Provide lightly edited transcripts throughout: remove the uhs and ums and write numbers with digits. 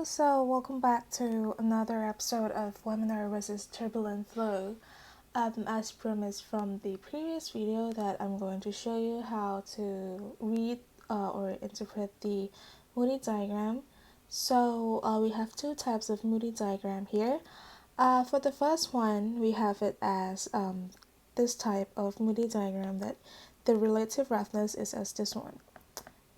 So welcome back to another episode of Laminar versus Turbulent Flow. As promised from the previous video that I'm going to show you how to read or interpret the Moody diagram. So we have two types of Moody diagram here. For the first one, we have it as this type of Moody diagram that the relative roughness is as this one,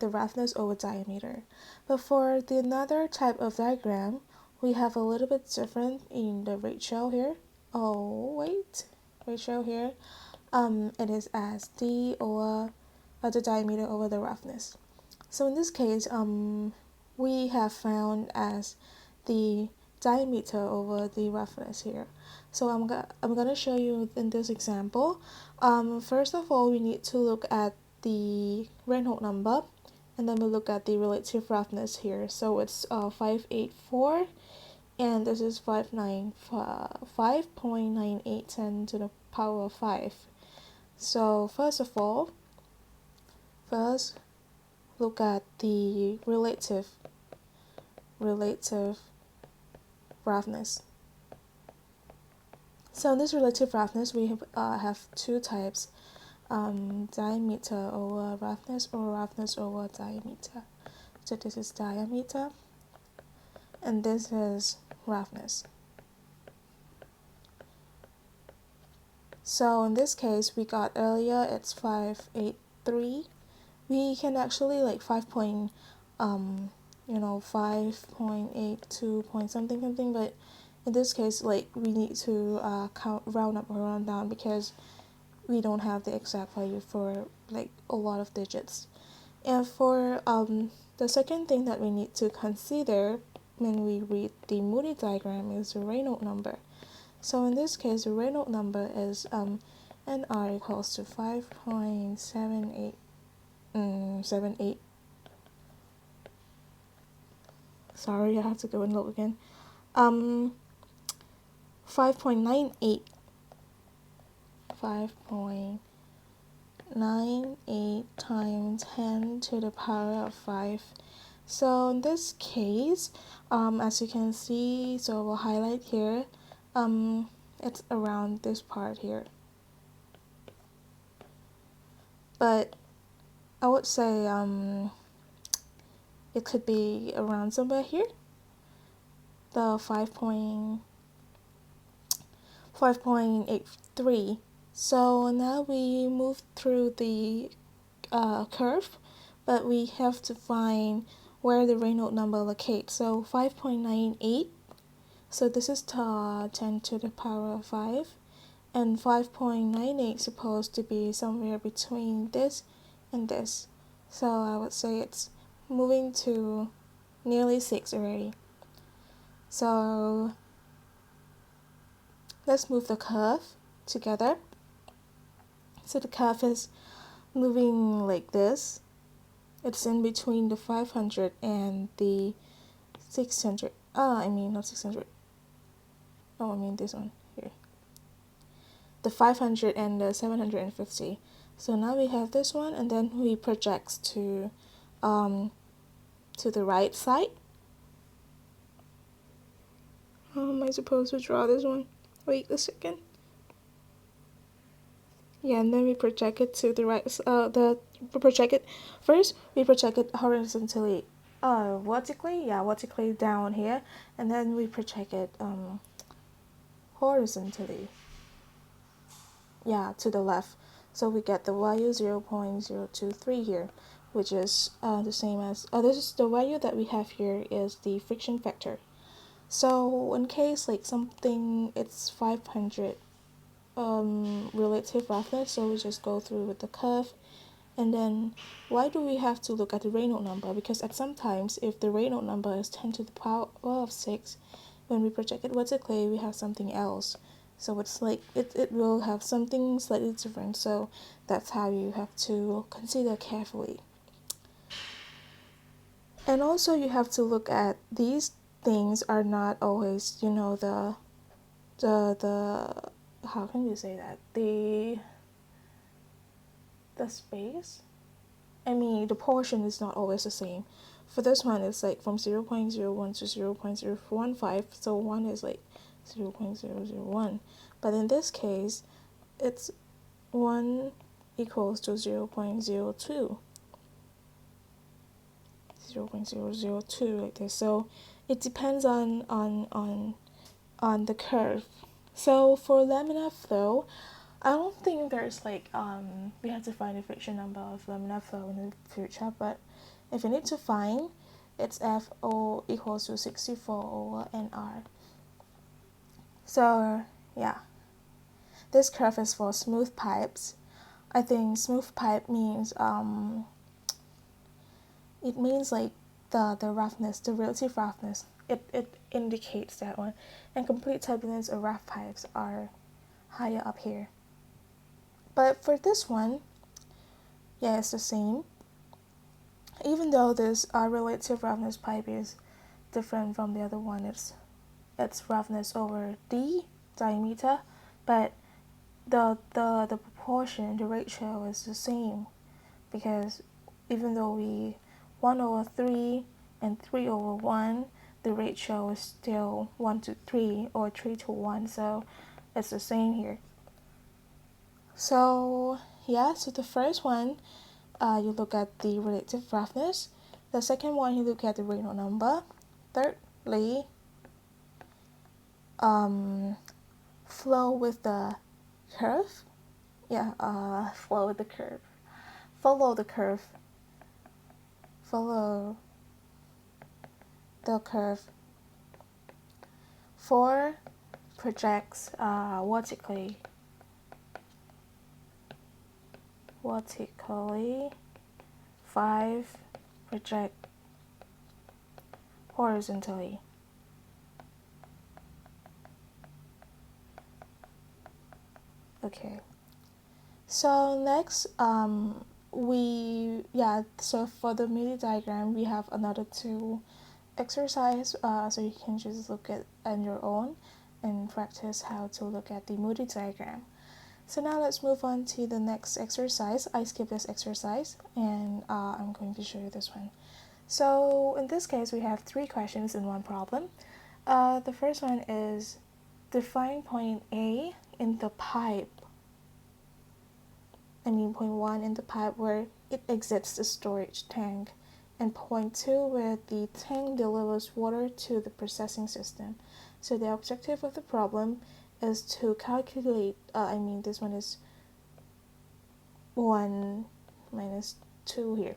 the roughness over diameter. But for the another type of diagram, we have a little bit different in the ratio here. Ratio here. It is as d over the diameter over the roughness. So in this case, we have found as the diameter over the roughness here. So I'm gonna show you in this example. First of all, we need to look at the Reynolds number, and then we look at the relative roughness here. So it's 584, and this is 5.9810 to the power of 5. So first look at the relative roughness. So in this relative roughness, we have two types, diameter over roughness or roughness over diameter. So this is diameter and this is roughness. So in this case, we got earlier it's 583. We can actually like 5.82 point something, but in this case, like we need to round up or round down because we don't have the exact value for like a lot of digits. And for the second thing that we need to consider when we read the Moody diagram is the Reynolds number. So in this case, the Reynolds number is NR equals to 5.7878. Sorry, I have to go and look again. 5.98 times 10 to the power of 5. So in this case, as you can see, so we'll highlight here, it's around this part here. But I would say it could be around somewhere here, the 5.83. So now we move through the curve, but we have to find where the Reynolds number locates. So 5.98, so this is 10 to the power of 5, and 5.98 is supposed to be somewhere between this and this. So I would say it's moving to nearly 6 already. So let's move the curve together. So the curve is moving like this. It's in between the 500 and the 600. Not 600. I mean this one here. The 500 and the 750. So now we have this one, and then we project to the right side. How am I supposed to draw this one? Wait a second. Yeah, and then we project it to the right. We project it horizontally, vertically down here, and then we project it horizontally, to the left. So we get the value 0.023 here, which is the same as this is the value that we have here is the friction factor. So in case like something it's 500 relative roughness, so we just go through with the curve. And then why do we have to look at the Reynolds number? Because at sometimes if the Reynolds number is 10 to the power of 6, when we project it vertically we have something else. So it's like it will have something slightly different. So that's how you have to consider carefully. And also you have to look at these things are not always, the how can you say that? The space. The portion is not always the same. for this one, it's like from 0.01 to 0.015, so 1 is like 0.001. But in this case, it's 1 equals to 0.02, 0.002 like this. So it depends on the curve. So for laminar flow, I don't think there's like we have to find the friction number of laminar flow in the future, but if you need to find, it's FO equals to 64 over NR. So yeah, this curve is for smooth pipes. I think smooth pipe means it means like the roughness, the relative roughness. It indicates that one. And complete turbulence or rough pipes are higher up here. But for this one, yeah, it's the same. Even though this relative roughness pipe is different from the other one, it's roughness over d diameter, but the proportion, the ratio is the same, because even though we 1 over 3 and 3 over 1, the ratio is still 1 to 3 or 3 to 1, so it's the same here. So yeah, so the first one, you look at the relative roughness. The second one, you look at the Reynolds number. Thirdly, flow with the curve. Yeah, flow with the curve. Follow the curve. Follow the curve. 4 projects vertically. 5 project horizontally. Okay. So next, so for the Moody diagram, we have another 2 exercise, so you can just look at on your own and practice how to look at the Moody diagram. So now let's move on to the next exercise. I skipped this exercise, and I'm going to show you this one. So in this case, we have 3 questions in one problem. The first one is define point A in the pipe. Point 1 in the pipe where it exits the storage tank, and point 2 where the tank delivers water to the processing system. So the objective of the problem is to calculate, this one is 1 minus 2 here.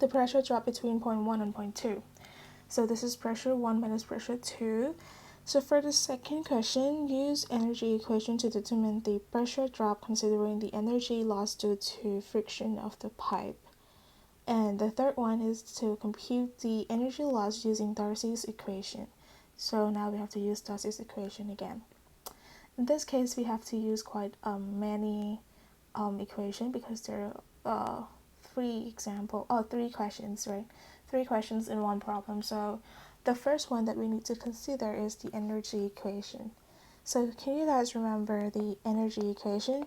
The pressure drop between point 1 and point 2. So this is pressure 1 minus pressure 2. So for the second question, use energy equation to determine the pressure drop considering the energy lost due to friction of the pipe. And the third one is to compute the energy loss using Darcy's equation. So now we have to use Darcy's equation again. In this case, we have to use quite many equation, because there are 3 questions, right? 3 questions in one problem. So the first one that we need to consider is the energy equation. So can you guys remember the energy equation?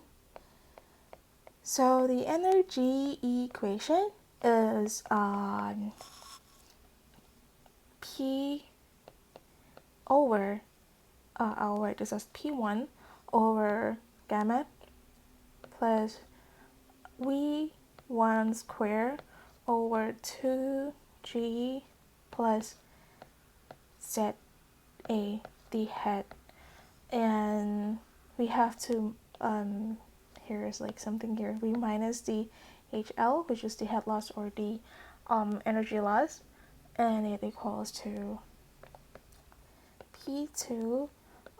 So the energy equation is P over, this is P1 over gamma plus V1 squared over 2G plus ZA, the head. And we have to, here's like something here, we minus the HL, which is the head loss or the energy loss, and it equals to P2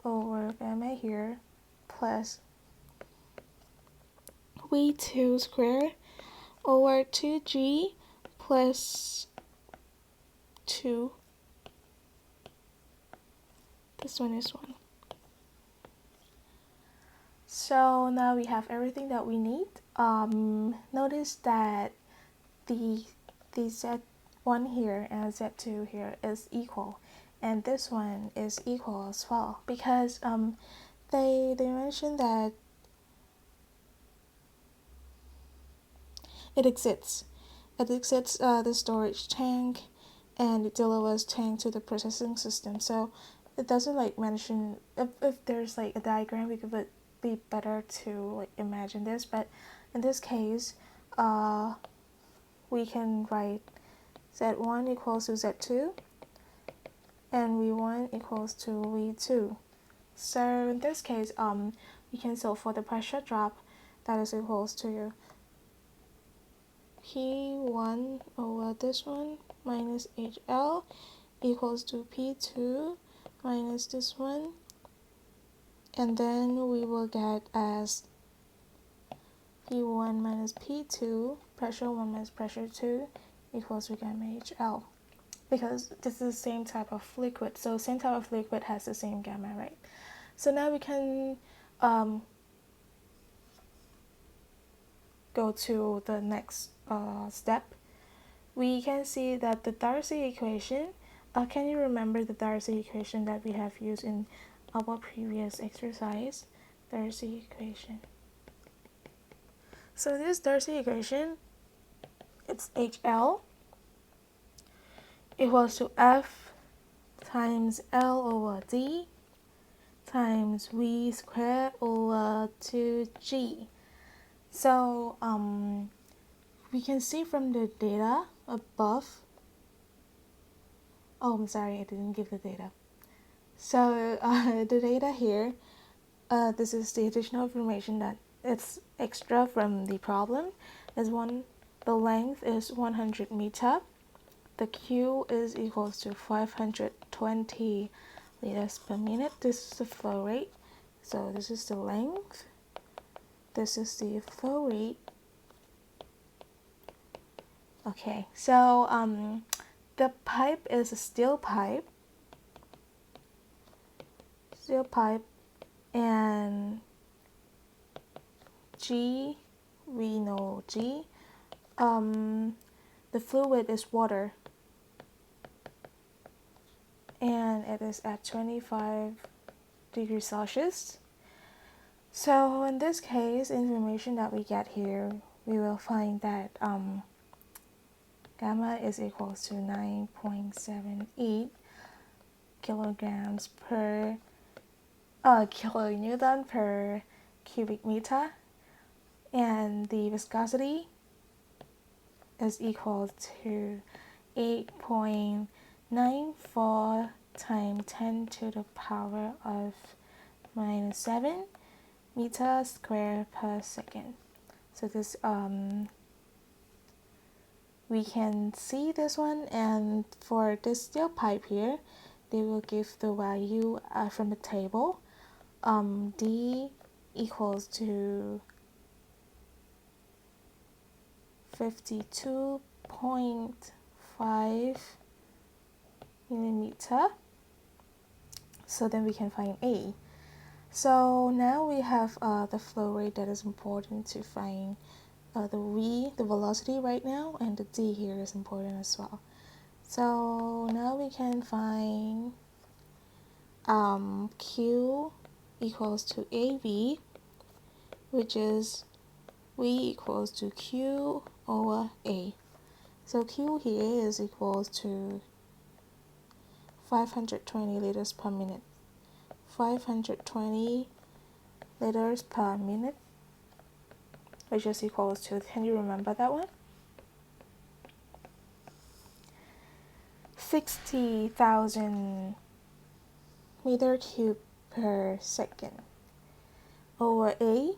over gamma here plus V2 squared over 2G plus 2. This one is 1. So now we have everything that we need. Notice that the Z1 here and Z2 here is equal, and this one is equal as well, because they mentioned that it exits it exits the storage tank and it delivers tank to the processing system. So it doesn't like mention if there's like a diagram, we could be better to like imagine this, but in this case we can write Z1 equals to Z2 and V1 equals to V2. So in this case we can solve for the pressure drop, that is equals to P1 over this one minus HL equals to P2 minus this one, and then we will get as P1 minus P2, pressure 1 minus pressure 2 equals to gamma HL, because this is the same type of liquid, so same type of liquid has the same gamma, right? So now we can go to the next step. We can see that the Darcy equation, can you remember the Darcy equation that we have used in our previous exercise? Darcy equation. So this Darcy equation, it's HL equals to F times L over D times V squared over 2G. So we can see from the data above, oh I'm sorry, I didn't give the data. So the data here, this is the additional information that it's extra from the problem. The length is 100 meter. The Q is equals to 520 liters per minute. This is the flow rate. So this is the length. This is the flow rate. Okay, so the pipe is a steel pipe. And G, we know G. The fluid is water, and it is at 25 degrees Celsius. So in this case, information that we get here, we will find that gamma is equals to 9.78 kilograms per kilonewton per cubic meter, and the viscosity is equal to 8.94 times 10 to the power of minus 7 meters squared per second. So this we can see this one, and for this steel pipe here, they will give the value from the table. D equals to 52.5 millimeter. So then we can find A. So now we have the flow rate that is important to find the V, the velocity right now, and the D here is important as well. So now we can find Q equals to AV, which is V equals to Q over A. So Q here is equals to 520 liters per minute. 520 liters per minute, which is equals to, can you remember that one? 60,000 meter cube per second over A.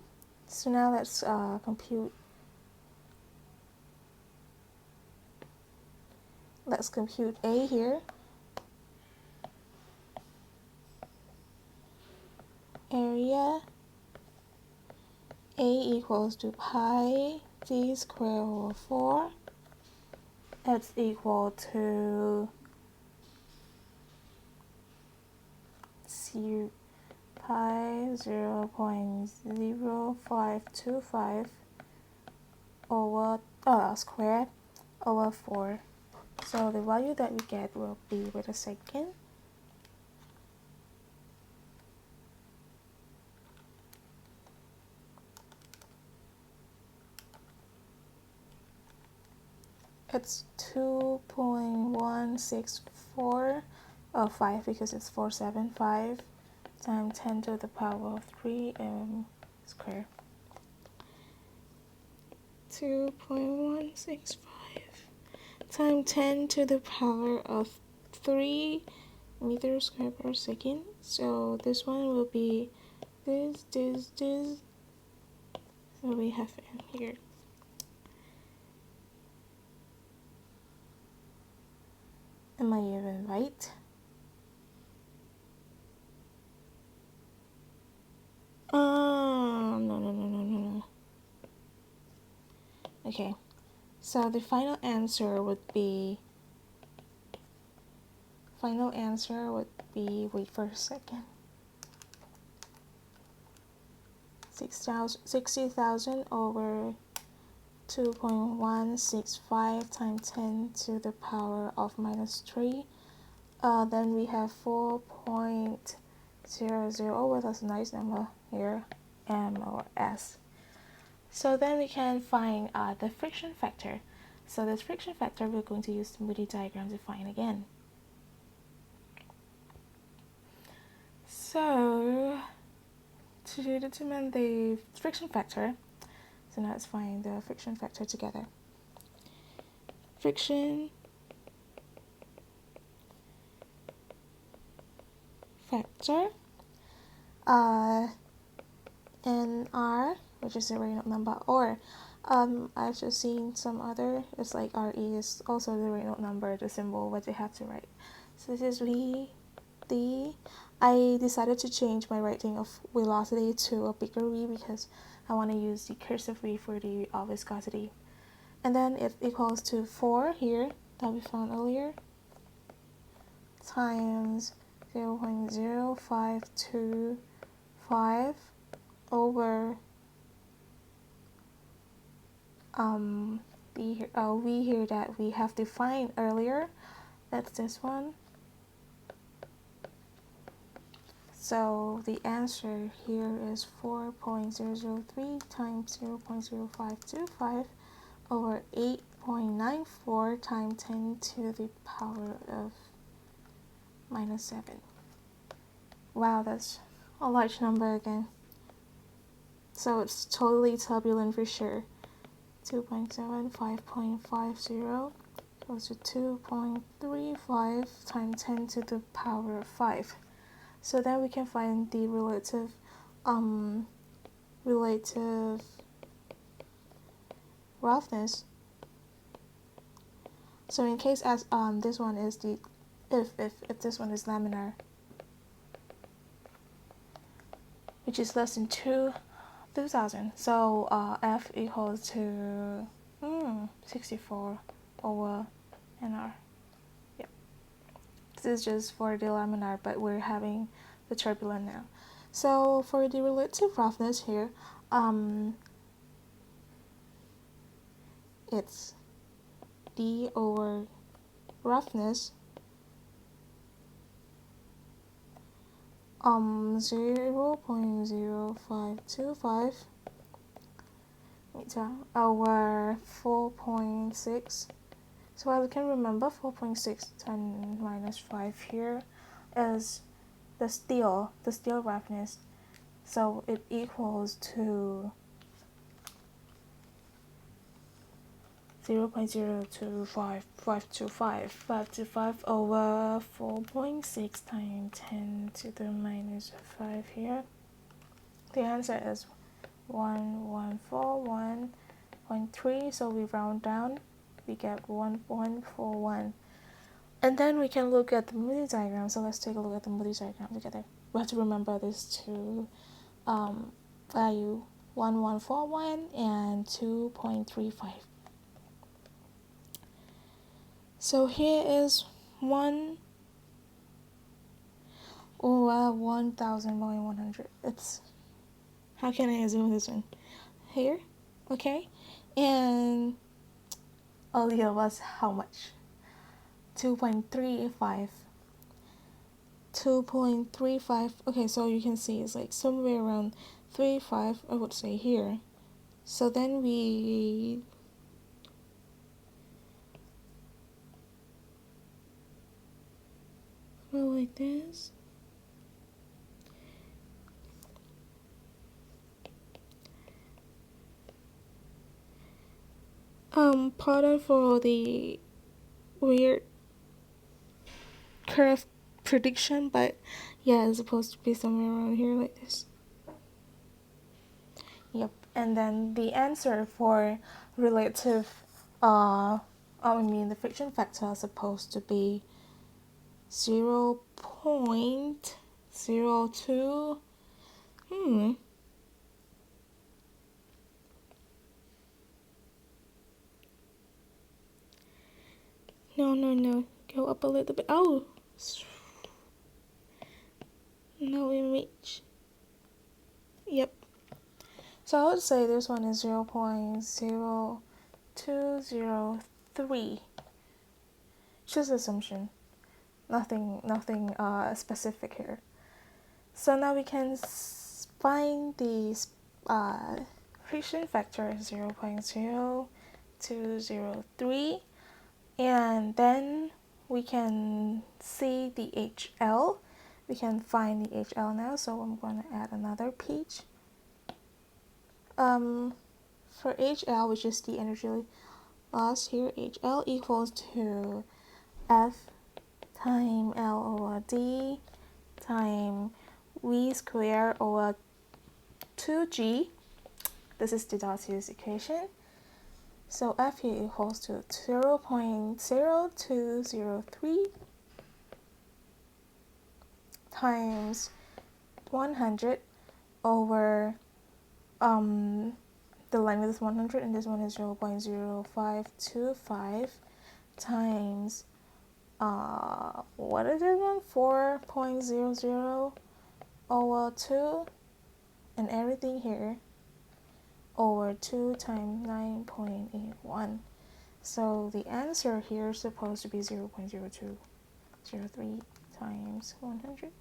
So now let's compute. Let's compute A here. Area A equals to pi d squared over 4. That's equal to pi 0.0525 over squared over 4. So the value that we get will be, wait a second, it's 2.164 5 because it's 475 times 10 to the power of 3 square. 2.165 times 10 to the power of 3 meters square per second. So this one will be this. So we have it here. Am I even right? No. Okay, so the final answer would be, wait for a second, 60,000 over 2.165 times 10 to the power of minus 3. Then we have 4.00. Oh, well, that's a nice number here, M or S. So then we can find the friction factor. So this friction factor we're going to use the Moody diagram to find again. So to determine the friction factor, so now let's find the friction factor together. Friction factor, NR, which is the Reynolds number, or I've just seen some other, it's like RE is also the Reynolds number, the symbol, what they have to write. So this is V, D. I decided to change my writing of velocity to a bigger V because I want to use the cursive V for the viscosity. And then it equals to 4 here, that we found earlier, times 0.0525 over V here that we have defined earlier. That's this one. So the answer here is 4.003 times 0.0525 over 8.94 times 10 to the power of minus 7. Wow, that's a large number again. So it's totally turbulent for sure. 2.7, 5.50 goes to 2.35 times 10 to the power of 5. So then we can find the relative roughness. So in case as this one is the if this one is laminar, which is less than 2,000, so F equals to 64 over NR. Yep. This is just for the laminar, but we're having the turbulent now. So for the relative roughness here, it's D over roughness 0.0525 over 4.6. So I can remember 4.6 times minus 5 here is the steel roughness. So it equals to 0.025525 over 4.6 times 10 to the minus 5 here. The answer is 1141.3, so we round down, we get 1.41. And then we can look at the Moody diagram. So let's take a look at the Moody diagram together. We have to remember these two value, 1141 and 2.35. So here is 1,100. It's, how can I zoom this one? Here, okay? And earlier was how much? 2.35. 2.35. Okay, so you can see it's like somewhere around 3.5, I would say here. So then we go like this. Pardon for the weird curve prediction, but yeah, it's supposed to be somewhere around here like this. Yep, and then the answer for relative, the friction factor is supposed to be 0.02. No. Go up a little bit. Oh! No image. Yep. So I would say this one is 0.0203. Just assumption. Nothing specific here. So now we can find the friction factor 0.0203, and then we can see the HL. We can find the HL now, so I'm going to add another page. For HL, which is the energy loss here, HL equals to F times L over D times V squared over 2G. This is the Darcy's equation. So F here equals to 0.0203 times 100 over the length is 100 and this one is 0.0525 times what is this one, 4.00 over 2 and everything here over 2 times 9.81. So the answer here is supposed to be 0.0203 times 100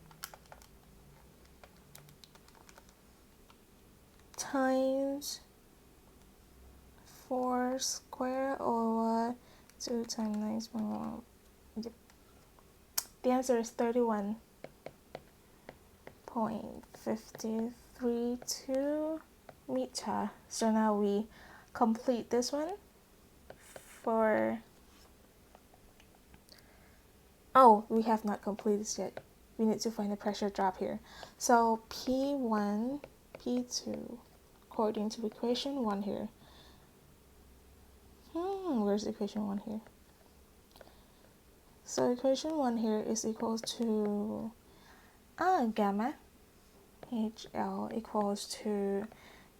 times 4 squared over 2 times 9.1. Yep. The answer is 31.532 meter. So now we complete this one for, we have not completed this yet. We need to find the pressure drop here. So P1, P2, according to equation 1 here. Where's equation 1 here? So equation 1 here is equals to gamma HL equals to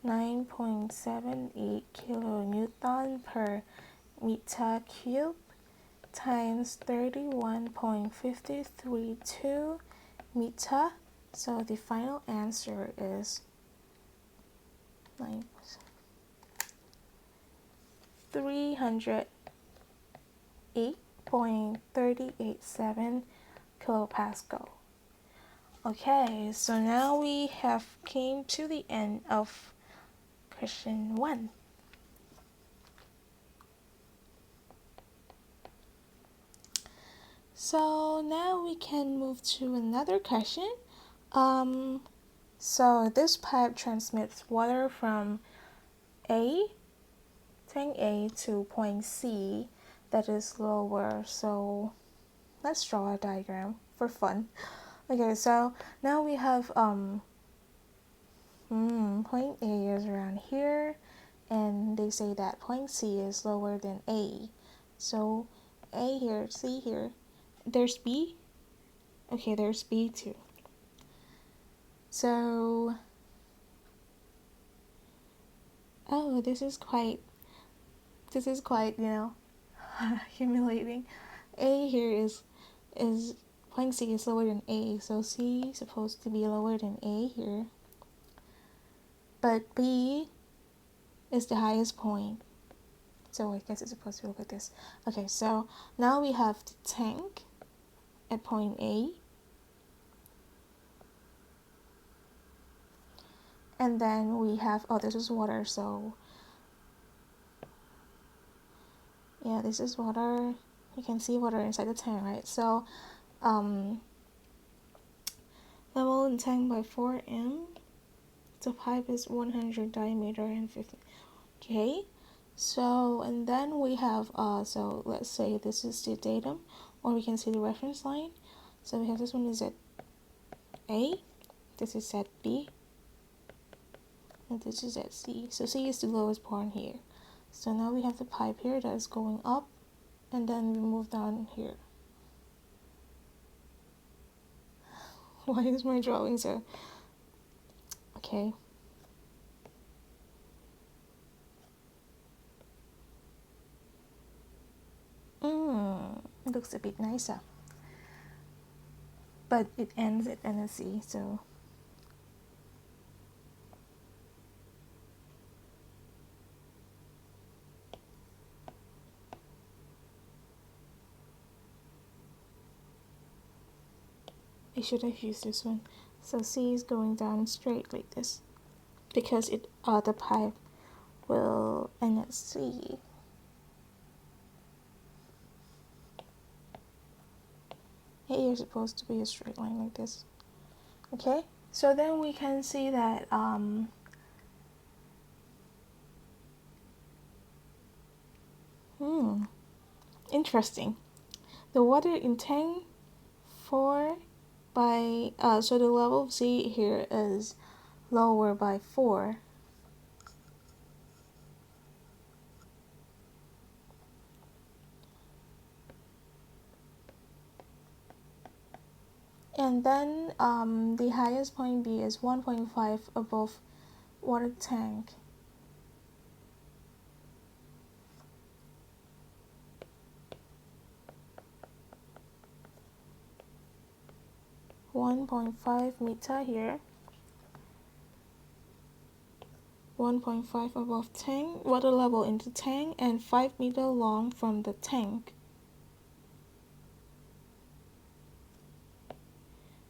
9.78 kilonewton per meter cube times 31.532 meter. So the final answer is 308.387 kilopascal. Okay, so now we have came to the end of question 1. So now we can move to another question. So this pipe transmits water from tank A to point C that is lower. So let's draw a diagram for fun. Okay, so now we have point A is around here, and they say that point C is lower than A. So A here, C here. There's B. Okay, there's B too. So this is quite humiliating. A here is point C is lower than A, so C is supposed to be lower than A here. But B is the highest point. So I guess it's supposed to look like this. Okay, so now we have the tank at point A. And then we have, this is water, so yeah, this is water. You can see water inside the tank, right? So level in tank by 4m. The pipe is 100 diameter and 50. Okay, so and then we have so let's say this is the datum, or we can see the reference line. So we have this one is at A, this is at B, and this is at C. So C is the lowest point here. So now we have the pipe here that is going up, and then we move down here. Why is my drawing so... Okay. It looks a bit nicer. But it ends at NSC, so... I should have used this one. So C is going down straight like this, because the pipe will end at C. A is supposed to be a straight line like this. Okay, so then we can see that interesting. The water in tank 4 by so the level of C here is lower by 4. And then the highest point B is 1.5 above water tank. (1.5 meter here). 1.5 above tank, water level into tank, and 5 meter long from the tank.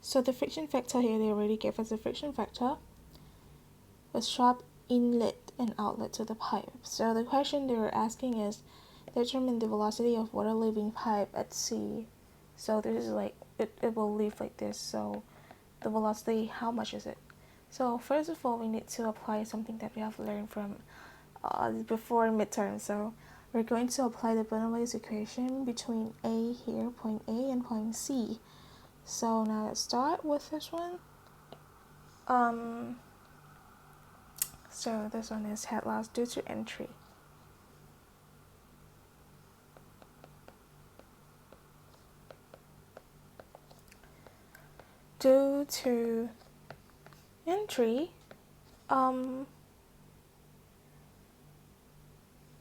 So the friction factor here, they already gave us the friction factor. A sharp inlet and outlet to the pipe. So the question they were asking is, determine the velocity of water leaving pipe at C. So this is like, it will leave like this. So the velocity, how much is it? So first of all, we need to apply something that we have learned from before midterm. So we're going to apply the Bernoulli's equation between A here, point A, and point C. So now let's start with this one. So this one is head loss due to entry. Due to entry,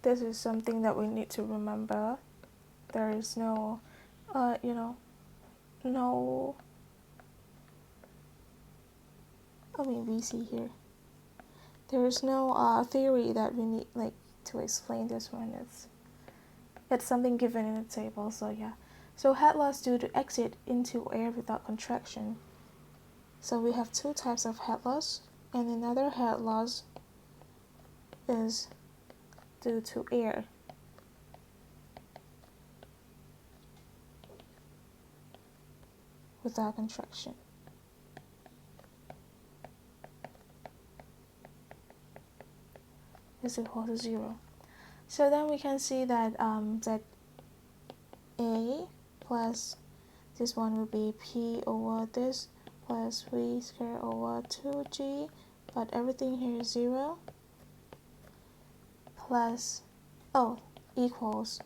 this is something that we need to remember. There is no, VC here. There is no theory that we need to explain this one. It's something given in the table. So yeah. So head loss due to exit into air without contraction. So we have two types of head loss, and another head loss is due to air. Without contraction. Is equal to 0. So then we can see that that A plus this one will be P over this plus V squared over 2G, but everything here is 0, plus, equals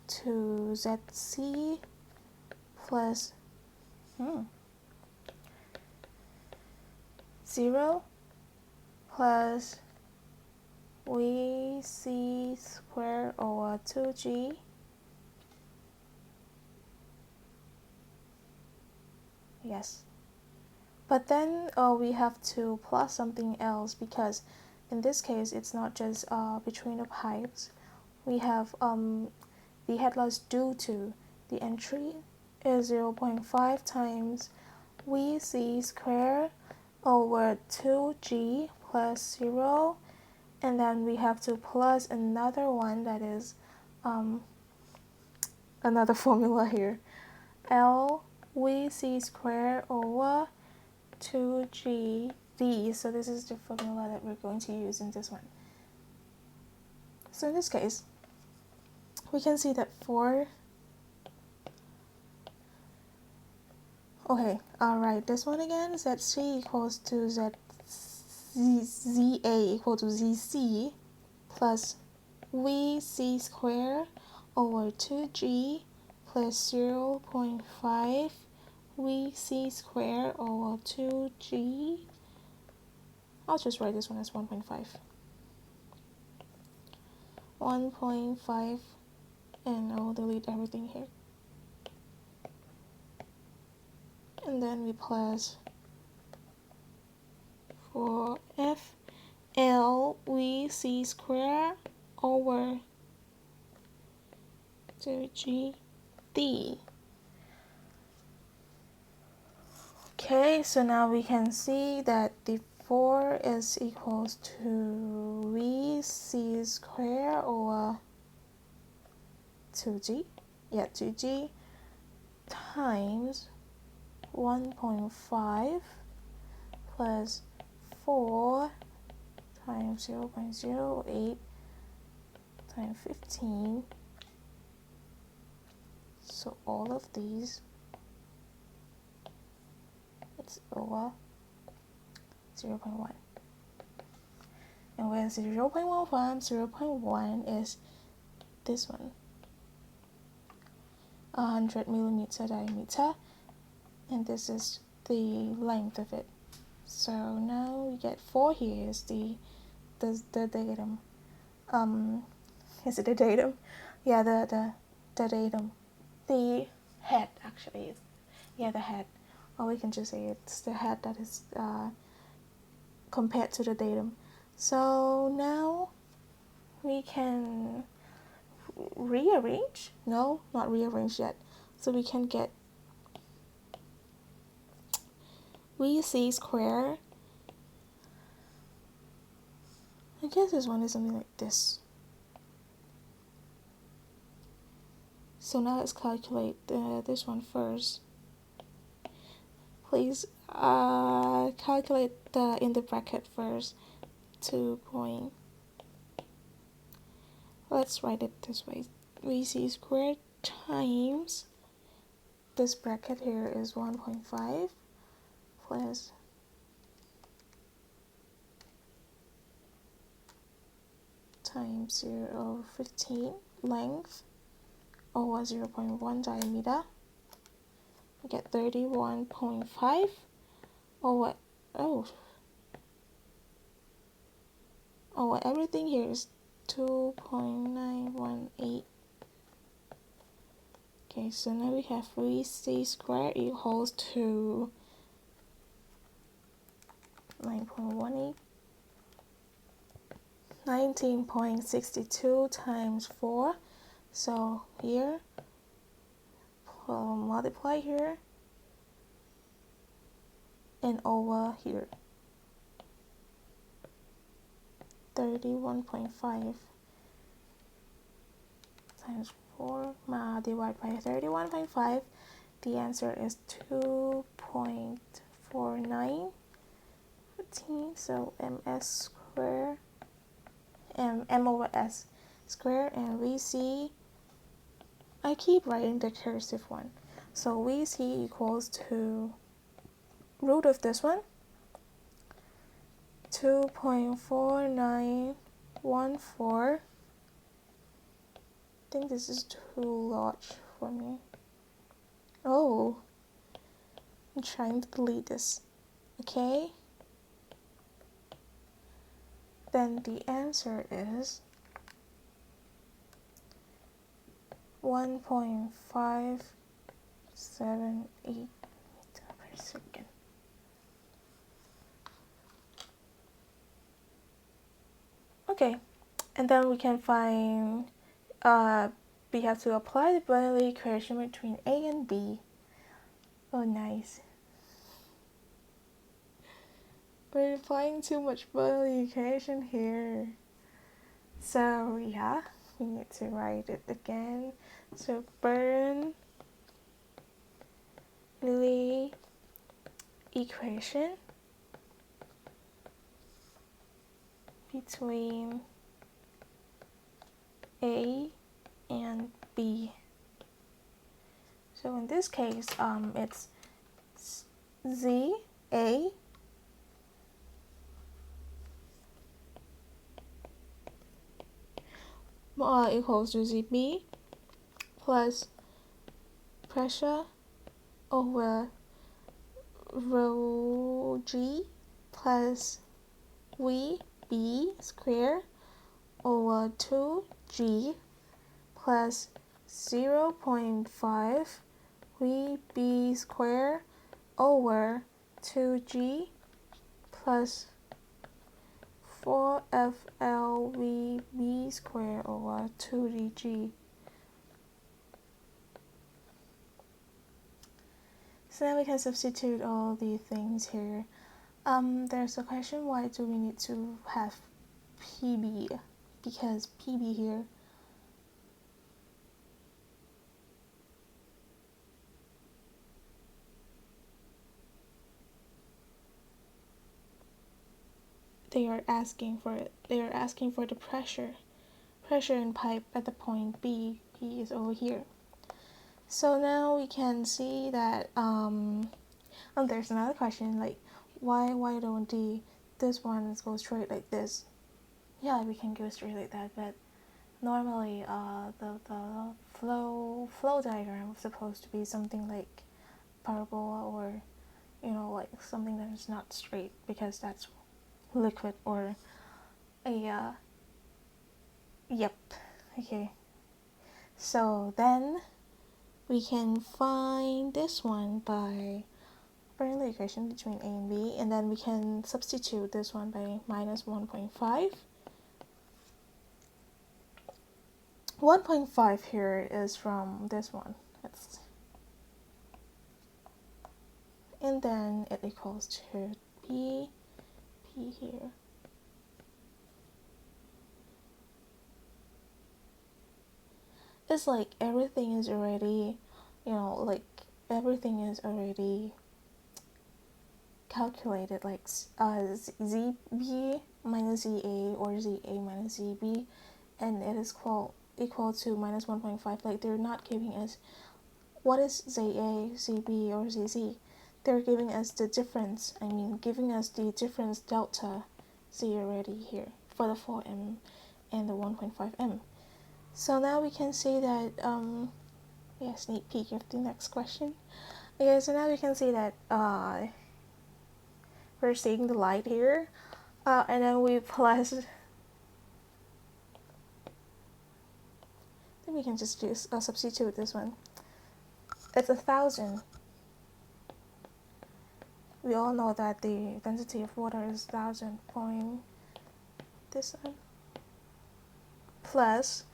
to ZC plus 0 plus VC squared over 2G yes. But then we have to plus something else, because in this case it's not just between the pipes. We have the head loss due to the entry is 0.5 times VC squared over 2G plus 0, and then we have to plus another one that is another formula here, L VC squared over 2GD. So this is the formula that we're going to use in this one. So in this case, we can see that alright, this one again, ZC equals to ZA equal to ZC plus VC squared over 2G plus 0.5 VC squared over 2G. I'll just write this one as 1.5. 1.5, and I'll delete everything here. And then we plus for FLVC squared over 2GD. Okay, so now we can see that the 4 is equals to VC squared over 2G, 2G times 1.5 plus 4 times 0.08 times 15. So all of these, it's over 0.1. And when 0.1 from 0.1 is this one, 100 millimeter diameter, and this is the length of it. So now we get 4 here is the datum. Is it the datum? Yeah, the datum. The head actually is, yeah, the head. Or we can just say it's the head that is compared to the datum. So now we can rearrange. No, not rearrange yet. So we can get VC squared. I guess this one is something like this. So now let's calculate this one first. Please calculate in the bracket first. 2 point. Let's write it this way. VC squared times this bracket here is 1.5 plus times 0.15 length over 0.1 diameter. We get 31.5 over everything here is 2.918. Okay, so now we have VC squared equals to 9.18, 19.62 times 4. So here, multiply here and over here. 31.5 times 4 divided by 31.5. The answer is 2.49. So ms squared, m over s squared, and VC, I keep writing the cursive one. So VC equals to root of this one, 2.4914. I think this is too large for me. Oh, I'm trying to delete this. Okay. Then the answer is 1.578 meters per second. Okay, and then we can find, we have to apply the Bernoulli equation between A and B. Oh, nice. We're applying too much Bernoulli equation here. So yeah, we need to write it again. So Bernoulli equation between A and B. So in this case, it's ZA equals to ZB plus pressure over rho G plus VB square over 2G plus 0.5 VB square over 2G plus 4FLVB square over 2DG. So now we can substitute all the things here. There's a question, why do we need to have PB? Because PB here they are asking for it. They are asking for the pressure in pipe at the point B. P is over here. So now we can see that there's another question, like why don't this one go straight like this? Yeah, we can go straight like that, but normally the flow diagram was supposed to be something like parabola, or like something that is not straight, because that's liquid or a yep. Okay, so then we can find this one by writing the equation between A and B, and then we can substitute this one by minus 1.5. 1.5 here is from this one. And then it equals to P here. It's like everything is already, like everything is already calculated, like ZB minus ZA or ZA minus ZB, and it is equal to minus 1.5. Like they're not giving us what is ZA, ZB, or ZZ. They're giving us the difference. Giving us the difference delta Z already here for the 4M and the 1.5M. So now we can see that, sneak peek of the next question. Okay, so now we can see that we're seeing the light here, and then we plus, then we can just use substitute this one. It's 1,000. We all know that the density of water is 1,000 point this one plus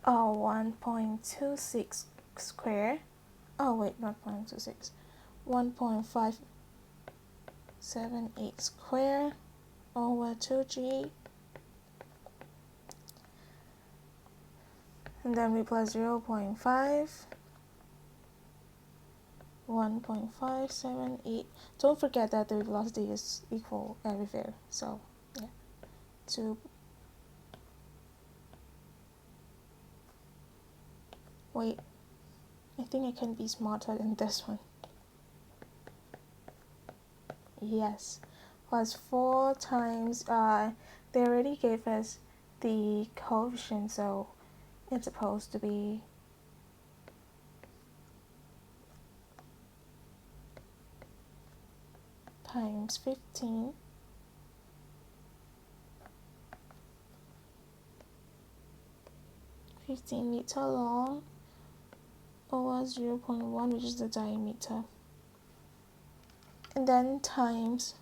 1.26 square. Oh wait, not 0.26. 1.578 square over 2G, and then we plus 0.5. 1.578. Don't forget that the velocity is equal everywhere. So yeah, wait, I think I can be smarter than this one. Yes, plus 4 times, they already gave us the coefficient, so it's supposed to be times 15 meter long over 0.1, which is the diameter, and then times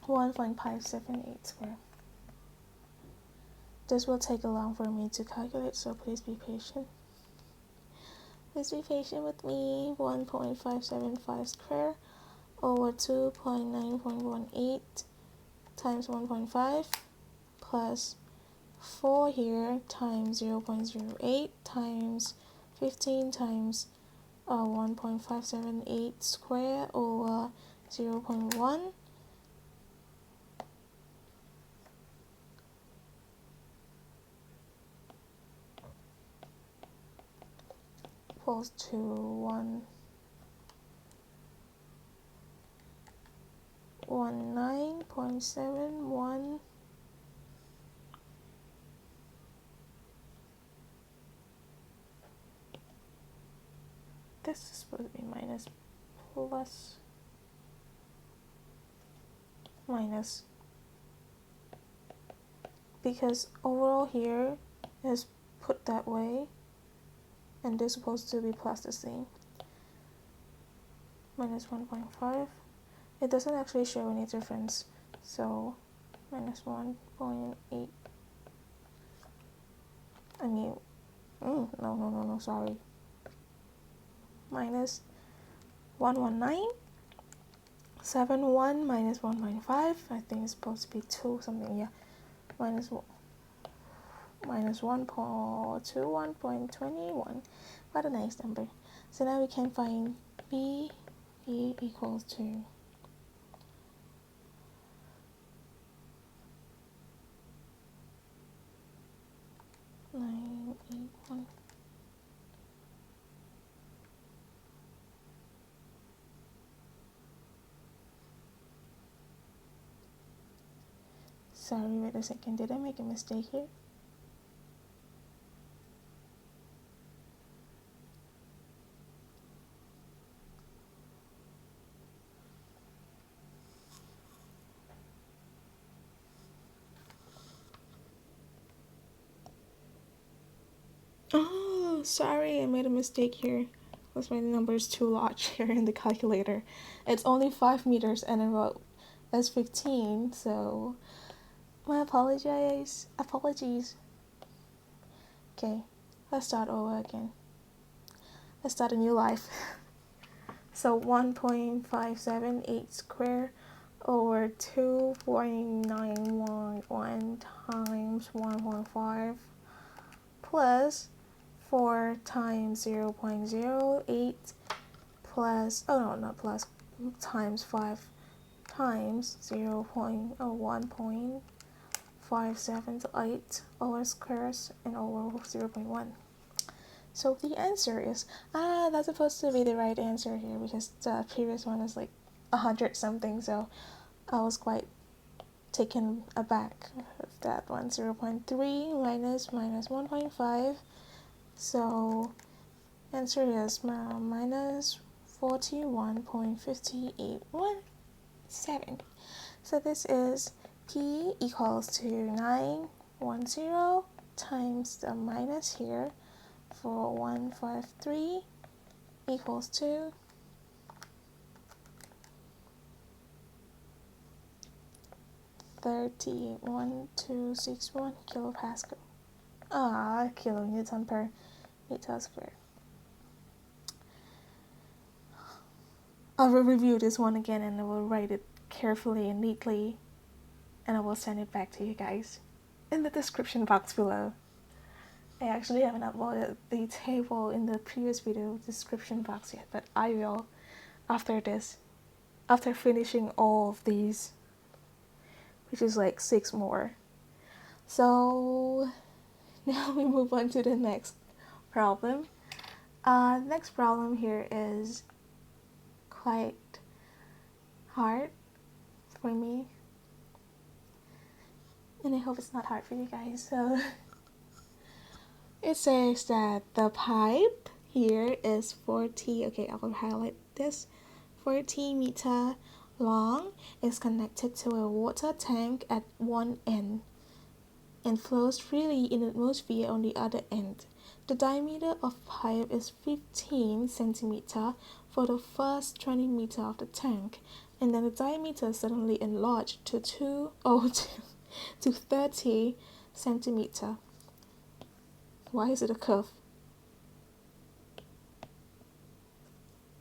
1.578 square. This will take a long for me to calculate, so please be patient. Please be patient with me. 1.575 square over 2.9.18 times 1.5 plus 4 here times 0.08 times 15 times 1.578 square over 0.1 equals to 119.71. This is supposed to be minus, plus, minus, because overall here is put that way and this is supposed to be plus the same. Minus 1.5. It doesn't actually show any difference, so minus 1.8. I mean, no, sorry. Minus 119.71 minus 1.5. I think it's supposed to be 2 something, yeah. Minus 1.21.21. What a nice number. So now we can find B equals to 981. Sorry, wait a second. Did I make a mistake here? Oh, sorry, I made a mistake here. Because my number is too large here in the calculator. It's only 5 meters and I wrote as 15, so my apologies. Okay, let's start over again. Let's start a new life. So 1.578 square over 2.911 times 1.5 plus 4 times 0.08 plus, oh no, not plus, times 5 times 0.01.578 over squares and over 0.1. So the answer is, that's supposed to be the right answer here because the previous one is like 100 something, so I was quite taken aback with that one. 0.3 minus 1.5, so answer is minus 41.5817. So this is P equals to 910 times the minus here for 153 equals to 30.1261 kilopascal. Kilonewton per meter squared. I will review this one again and I will write it carefully and neatly and I will send it back to you guys in the description box below. I actually haven't uploaded the table in the previous video description box yet, but I will after this, after finishing all of these, which is like 6 more. So now we move on to the next problem. Next problem here is quite hard for me, and I hope it's not hard for you guys. So it says that the pipe here is 40, okay, I'll highlight this, 40 meter long, is connected to a water tank at one end and flows freely in the atmosphere on the other end. The diameter of pipe is 15 centimeter for the first 20 meter of the tank, and then the diameter suddenly enlarged to 30 centimeter. Why is it a curve?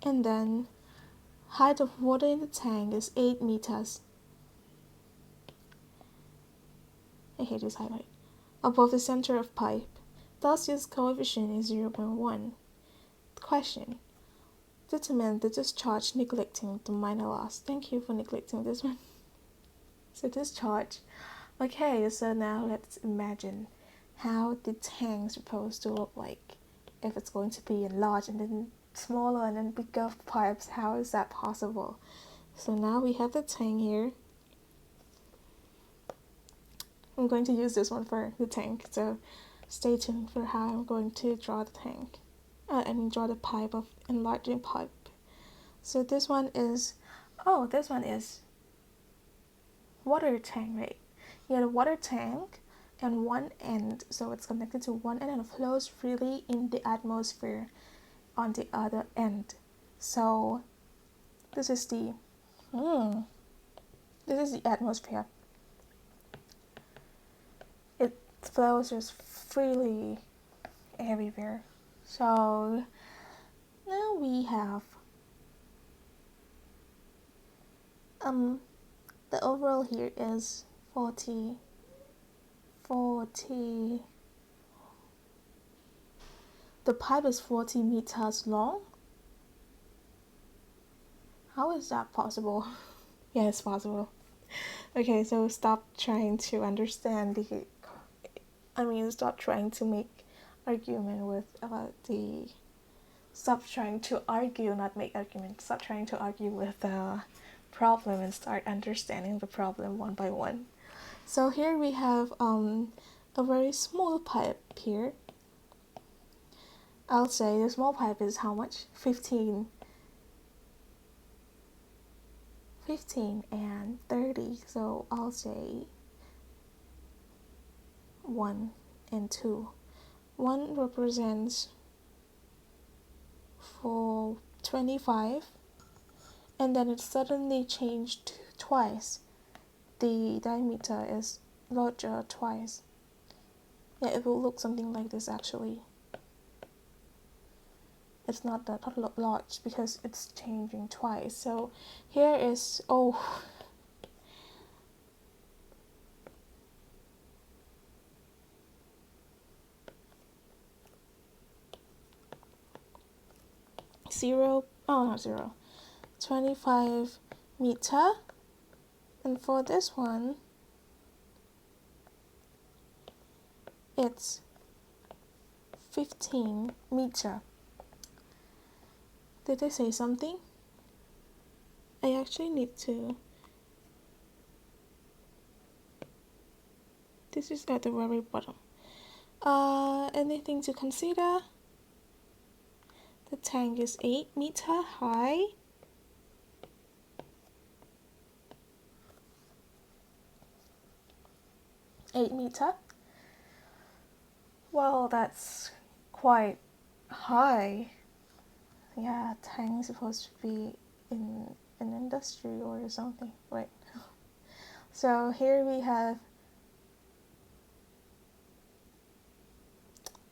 And then height of water in the tank is 8 meters. Okay, just highlight. Above the center of pipe. Thus its coefficient is 0.1. Question. Determine the discharge neglecting the minor loss. Thank you for neglecting this one. So discharge. Okay, so now let's imagine how the tank is supposed to look like. If it's going to be enlarged and then smaller and then bigger pipes, how is that possible? So now we have the tank here. I'm going to use this one for the tank, so stay tuned for how I'm going to draw the tank. And draw the pipe of enlarging pipe. So this one is water tank, right? You have a water tank and one end, so it's connected to one end and it flows freely in the atmosphere on the other end. So this is the atmosphere. It flows just freely everywhere. So now we have the overall here is 40. The pipe is 40 meters long. How is that possible? Yeah, it's possible. Okay, so stop trying to understand stop trying to make argument with stop trying to argue, not make argument. Stop trying to argue with the problem and start understanding the problem one by one. So here we have a very small pipe here. I'll say the small pipe is how much? 15 and 30. So I'll say 1 and 2. 1 represents for 25, and then it suddenly changed twice. The diameter is larger twice. Yeah, it will look something like this actually. It's not that large because it's changing twice. So here is 25 meter, and for this one it's 15 meter. Did I say something? I actually need to. This is at the very bottom. Anything to consider? The tank is 8 meter high. Well, that's quite high. Yeah, tank is supposed to be in an industry or something, right? So here we have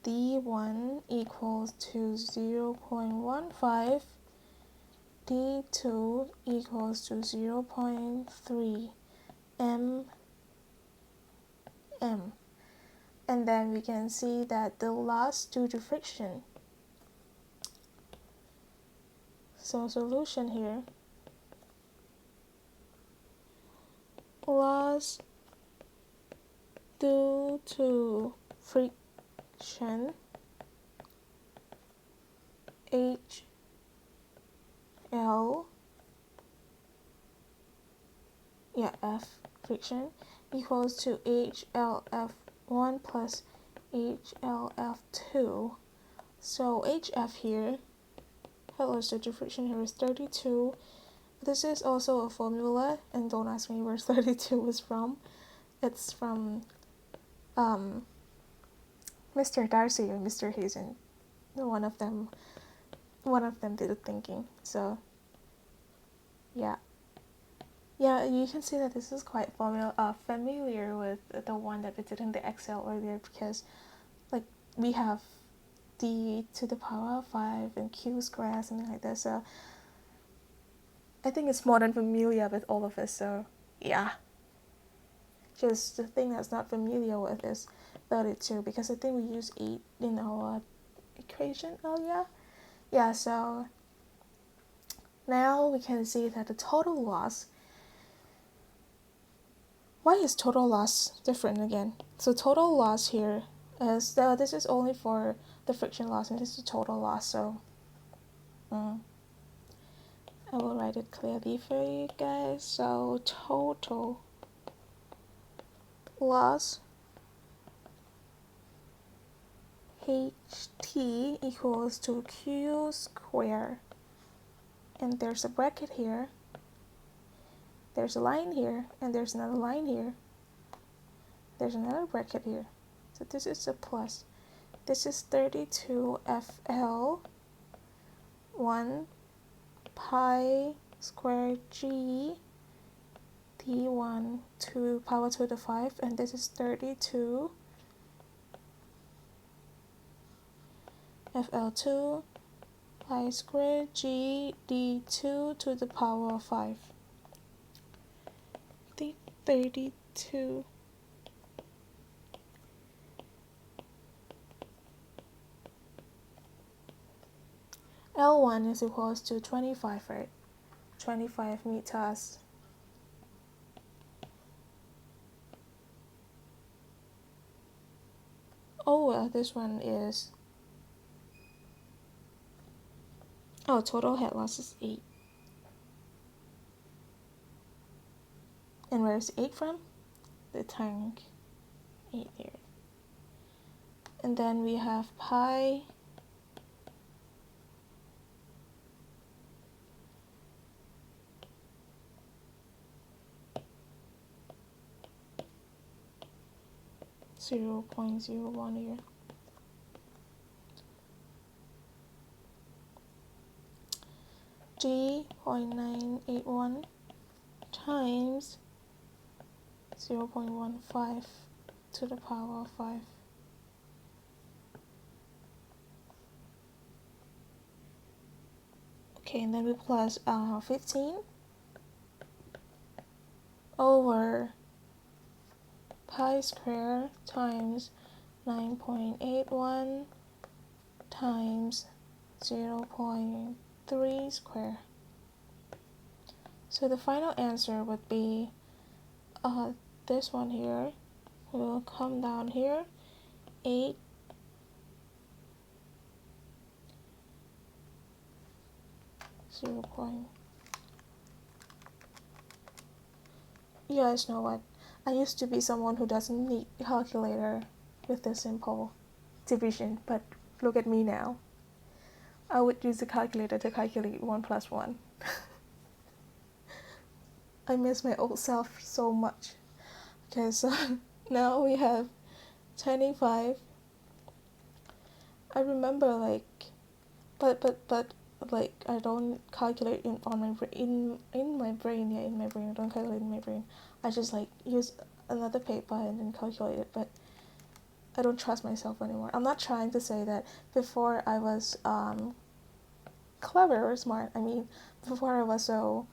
D1 equals to 0.15, D2 equals to 0.3 mm. And then we can see that the loss due to friction. So solution here, loss due to friction, F friction equals to HLF1 plus HLF2. So HF here, hello, due to friction here is 32. This is also a formula, and don't ask me where 32 is from. It's from Mr. Darcy or Mr. Hazen. One of them did the thinking. So yeah, you can see that this is quite familiar with the one that we did in the Excel earlier, because like we have d to the power of 5 and q squared, something like that. So I think it's more than familiar with all of us. So yeah, just the thing that's not familiar with is 32, because I think we used 8 in our equation earlier. yeah, so now we can see that the total loss. Why is total loss different again? So total loss here is, this is only for the friction loss, and this is the total loss, so I will write it clearly for you guys. So total loss HT equals to Q square, and there's a bracket here, there's a line here, and there's another line here, there's another bracket here, so this is a plus. This is 32 FL 1 pi square G D1 to power 2 to the 5, and this is 32 FL2 pi square G D2 to the power of 5. D32. L1 is equals to 25, right? 25 meters. Oh, well, this one is, oh, total head loss is 8. And where's 8 from? The tank. 8 here. And then we have pi (0.01 here. G.981 times 0.15 to the power of 5. Okay, and then we plus 15 over pi square times 9.81 times 0.3 square. So the final answer would be this one here will come down here, 8 0. You guys know what? I used to be someone who doesn't need a calculator with this simple division, but look at me now. I would use a calculator to calculate 1 plus 1. I miss my old self so much. Okay, so now we have 25. I remember but like I don't calculate in my brain. In my brain. I don't calculate in my brain. I just use another paper and then calculate it, but I don't trust myself anymore. I'm not trying to say that before I was clever or smart. I mean, before I was so,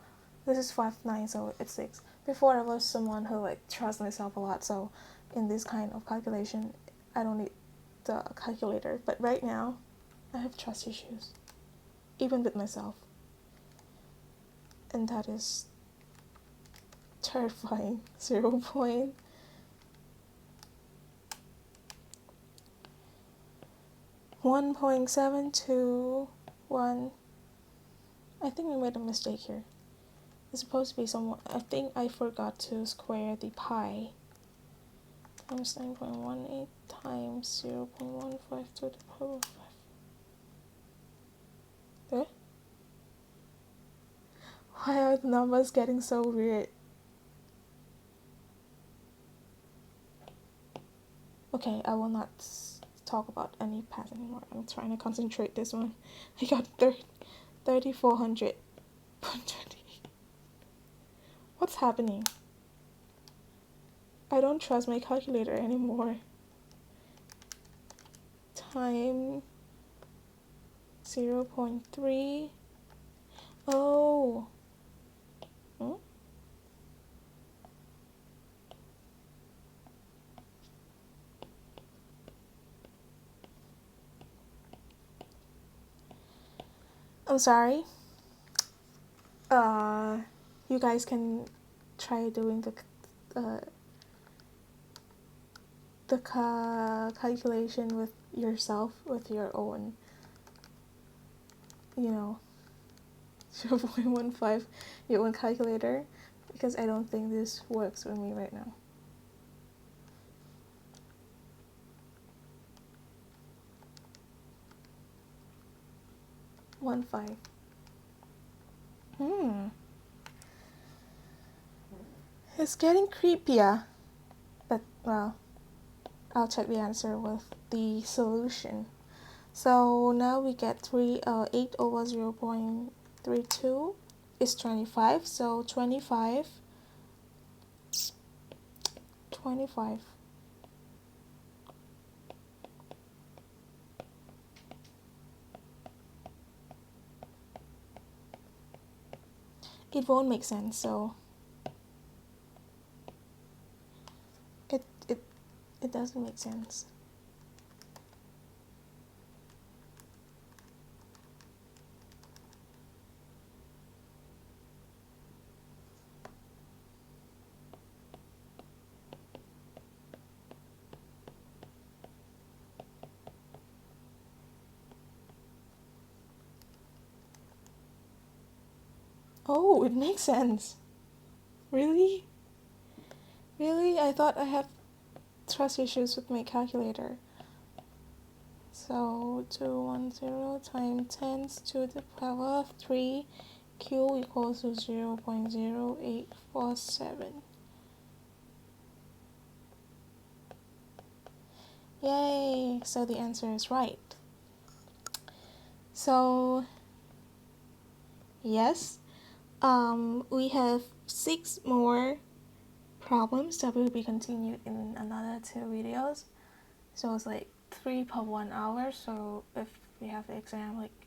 this is 5/9, so it's 6. Before I was someone who trusts myself a lot, so in this kind of calculation, I don't need the calculator. But right now, I have trust issues, even with myself, and that is terrifying. 1.721. I think we made a mistake here. It's supposed to be someone. I think I forgot to square the pi. Times 9.18 times 0.15 to the power of 5. There? Why are the numbers getting so weird? Okay, I will not talk about any path anymore. I'm trying to concentrate this one. I got 3,400. What's happening? I don't trust my calculator anymore. Time 0.3. Oh. I'm sorry. You guys can try doing the calculation with yourself with your own, 0.15, your own calculator, because I don't think this works for me right now. One five. It's getting creepier. But well, I'll check the answer with the solution. So now we get 8 over 0.32 is 25. So 25. It won't make sense, so it doesn't make sense. Oh, it makes sense. Really? Really? I thought I had trust issues with my calculator. So 210 times 10 to the power of 3 Q equals to 0.0847. Yay! So the answer is right. So yes, we have 6 more problems that will be continued in another 2 videos. So it's like 3 per 1 hour. So if we have the exam like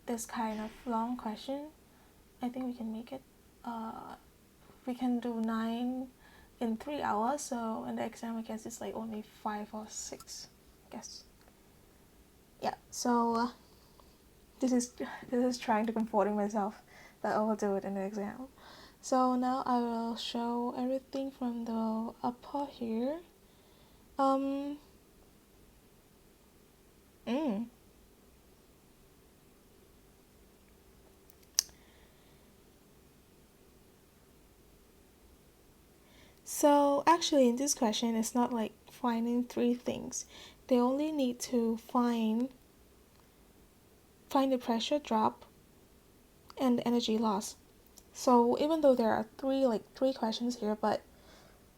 this kind of long question, I think we can make it. We can do 9 in 3 hours. So in the exam, I guess it's like only 5 or 6. I guess. Yeah. So this is trying to comforting myself that I will do it in the exam. So now I will show everything from the upper here. So actually in this question, it's not like finding 3 things. They only need to find the pressure drop and the energy loss. So even though there are 3 questions here, but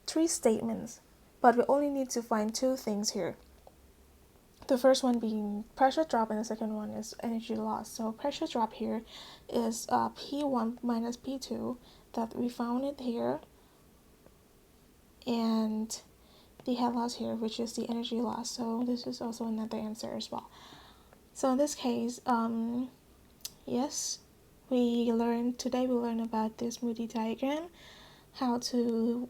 3 statements, but we only need to find 2 things here. The first one being pressure drop and the second one is energy loss. So pressure drop here is P1 minus P2 that we found it here, and the head loss here, which is the energy loss. So this is also another answer as well. So in this case, yes, we learned about this Moody diagram, how to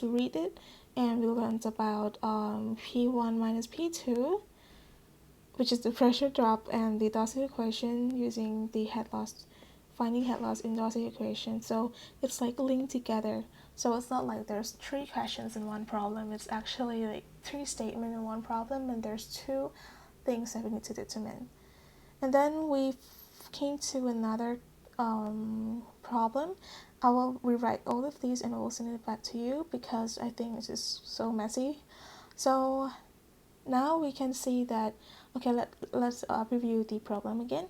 read it, and we learned about P1 minus P2, which is the pressure drop, and the Dawson equation using the head loss, finding head loss in Dawson equation. So it's like linked together. So it's not like there's 3 questions in one problem. It's actually like 3 statements in one problem, and there's 2 things that we need to determine. And then we came to another problem. I will rewrite all of these and I will send it back to you because I think this is so messy. So now we can see that, okay, let's review the problem again.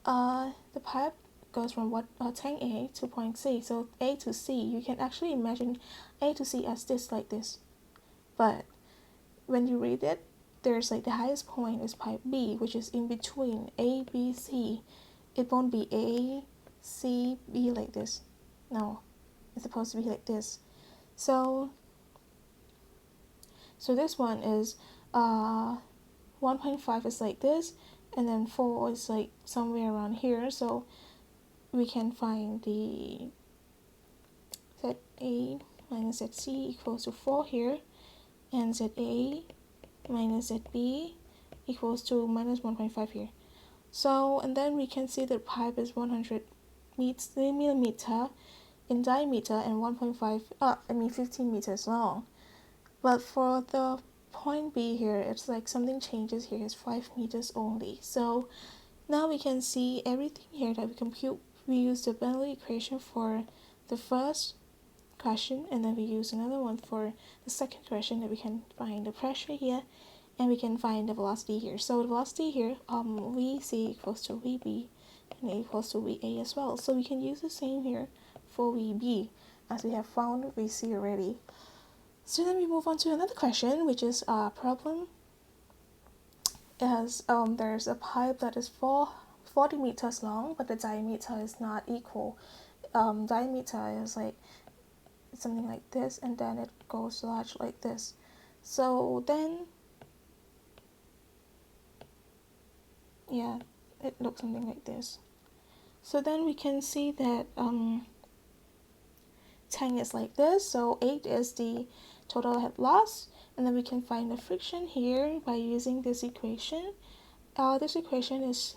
The pipe goes from tank A to point C. So A to C, you can actually imagine A to C as this, like this. But when you read it, there's like the highest point is pipe B, which is in between A, B, C. It won't be A, C, B like this. No, it's supposed to be like this. So this one is 1.5 is like this, and then 4 is like somewhere around here. So we can find the ZA minus ZC equals to 4 here, and ZA minus ZB equals to minus 1.5 here. So, and then we can see the pipe is 100 millimeter in diameter and 15 meters long. But for the point B here, it's like something changes here. It's 5 meters only. So now we can see everything here that we compute. We use the Bernoulli equation for the first question, and then we use another one for the second question, that we can find the pressure here, and we can find the velocity here. So the velocity here, Vc equals to Vb, and A equals to Va as well. So we can use the same here for Vb, as we have found Vc already. So then we move on to another question, which is a problem. As there's a pipe that is 40 meters long, but the diameter is not equal. Diameter is like something like this, and then it goes large like this. So then, yeah, it looks something like this. So then we can see that 10 is like this, so 8 is the total head loss, and then we can find the friction here by using this equation. This equation is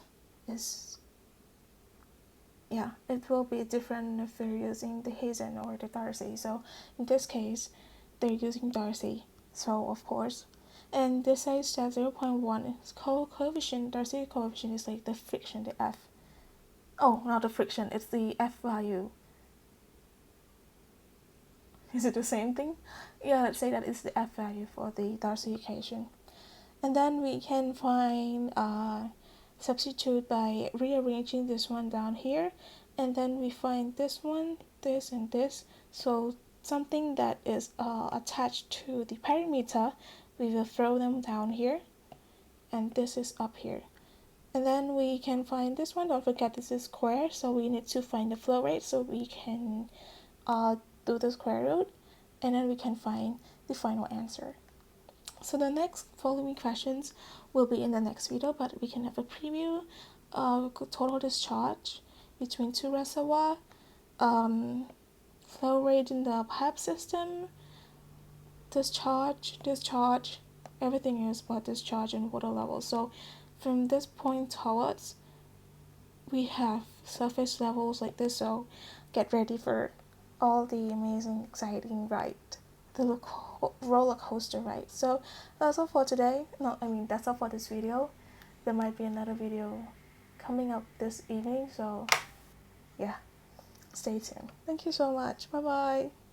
yeah, it will be different if they're using the Hazen or the Darcy. So in this case, they're using Darcy, so of course. And this says that 0.1 is coefficient, Darcy coefficient is like the friction, the F. Oh, not the friction, it's the F value. Is it the same thing? Yeah, let's say that it's the F value for the Darcy equation. And then we can find substitute by rearranging this one down here, and then we find this one, this, and this. So something that is attached to the perimeter, we will throw them down here, and this is up here. And then we can find this one. Don't forget this is square, so we need to find the flow rate, so we can do the square root, and then we can find the final answer. So the next following questions will be in the next video, but we can have a preview of total discharge between two reservoirs, flow rate in the pipe system, discharge, everything is about discharge and water level. So from this point towards, we have surface levels like this, so get ready for all the amazing, exciting ride, the roller coaster ride. So that's all for today. That's all for this video. There might be another video coming up this evening, so yeah, stay tuned. Thank you so much. Bye bye.